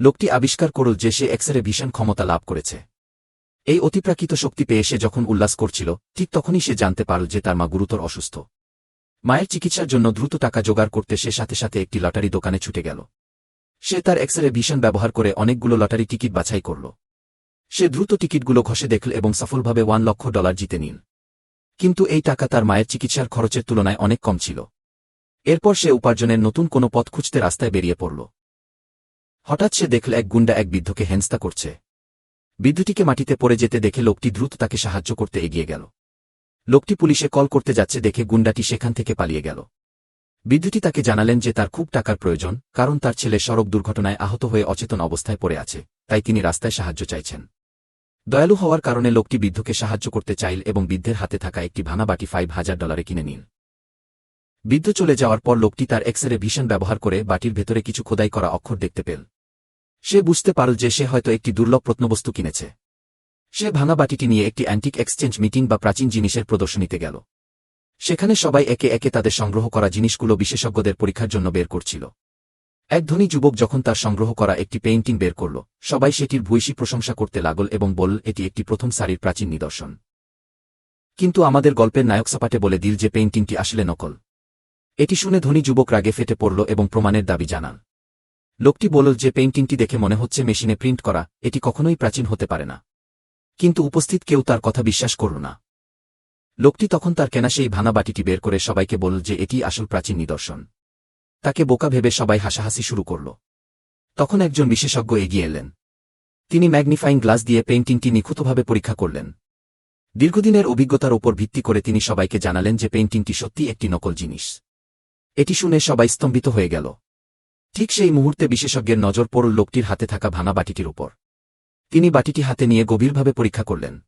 লোকটি আবিষ্কার করল যে সে এক্সরে ভিশন ক্ষমতা লাভ করেছে। এই অতিপ্রাকৃত শক্তি পেয়ে সে যখন উল্লাস করছিল ঠিক তখনই সে জানতে পারল যে তার মা গুরুতর অসুস্থ। মায়ের চিকিৎসার জন্য দ্রুত টাকা জোগাড় করতে সে সাথে সাথে একটি লটারি দোকানে ছুটে গেল। সে তার এক্সরে ভিশন ব্যবহার করে অনেকগুলো লটারি টিকিট বাছাই করল। সে দ্রুত টিকিটগুলো ঘষে দেখল এবং সফলভাবে $1,00,000 জিতে নিল। কিন্তু এই টাকা তার মায়ের চিকিৎসার খরচের তুলনায় অনেক কম ছিল। এরপর সে উপার্জনের নতুন কোনো পথ খুঁজতে রাস্তায় বেরিয়ে পড়ল। হঠাৎ সে দেখল এক গুন্ডা এক বৃদ্ধকে হেনস্থা করছে। বৃদ্ধটিকে মাটিতে পড়ে যেতে দেখে লোকটি দ্রুত তাকে সাহায্য করতে এগিয়ে গেল। লোকটি পুলিশে কল করতে যাচ্ছে দেখে গুন্ডাটি সেখান থেকে পালিয়ে গেল। বৃদ্ধটি তাকে জানালেন যে তার খুব টাকার প্রয়োজন, কারণ তার ছেলে সড়ক দুর্ঘটনায় আহত হয়ে অচেতন অবস্থায় পড়ে আছে, তাই তিনি রাস্তায় সাহায্য চাইছেন। দয়ালু হওয়ার কারণে লোকটি বৃদ্ধকে সাহায্য করতে চাইল এবং বৃদ্ধের হাতে থাকা একটি ভাঙা বাটি $5,000 কিনে নিল। বৃদ্ধ চলে যাওয়ার পর লোকটি তার এক্সরে ভিশন ব্যবহার করে বাটির ভেতরে কিছু খোদাই করা অক্ষর দেখতে পেল। সে বুঝতে পারল যে সে হয়তো একটি দুর্লভ প্রত্নবস্তু কিনেছে। সে ভাঙা বাটিটি নিয়ে একটি অ্যান্টিক এক্সচেঞ্জ মিটিং বা প্রাচীন জিনিসের প্রদর্শনীতে গেল। সেখানে সবাই একে একে তাদের সংগ্রহ করা জিনিসগুলো বিশেষজ্ঞদের পরীক্ষার জন্য বের করছিল। এক ধনী যুবক যখন তার সংগ্রহ করা একটি পেইন্টিং বের করল, সবাই সেটির ভূয়সী প্রশংসা করতে লাগল এবং বলল এটি একটি প্রথম সারির প্রাচীন নিদর্শন। কিন্তু আমাদের গল্পের নায়ক সাপাটে বলে দিল যে পেইন্টিংটি আসলে নকল। এটি শুনে ধনী যুবক রাগে ফেটে পড়ল এবং প্রমাণের দাবি জানান। লোকটি বলল যে পেইন্টিংটি দেখে মনে হচ্ছে মেশিনে প্রিন্ট করা, এটি কখনোই প্রাচীন হতে পারে না। কিন্তু উপস্থিত কেউ তার কথা বিশ্বাস করল না। লোকটি তখন তার কেনা সেই ভাঙা বাটিটি বের করে সবাইকে বলল যে এটি আসল প্রাচীন নিদর্শন। তাকে বোকা ভেবে সবাই হাসাহাসি শুরু করল। তখন একজন বিশেষজ্ঞ এগিয়ে এলেন। তিনি ম্যাগনিফাইং গ্লাস দিয়ে পেইন্টিংটি নিখুঁতভাবে পরীক্ষা করলেন। দীর্ঘদিনের অভিজ্ঞতার উপর ভিত্তি করে তিনি সবাইকে জানালেন যে পেইন্টিংটি সত্যি একটি নকল জিনিস। এটি শুনে সবাই স্তম্ভিত হয়ে গেল। ঠিক সেই মুহূর্তে বিশেষজ্ঞের নজর পড়ল লোকটির হাতে থাকা ভাঙা বাটিটির উপর। তিনি বাটিটি হাতে নিয়ে গভীরভাবে পরীক্ষা করলেন।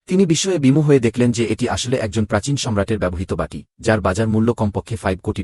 তিনি বিস্ময়ে বিমূঢ় হয়ে দেখলেন যে এটি আসলে একজন প্রাচীন সম্রাটের ব্যবহৃত বাটি, যার বাজার মূল্য কমপক্ষে $5 কোটি।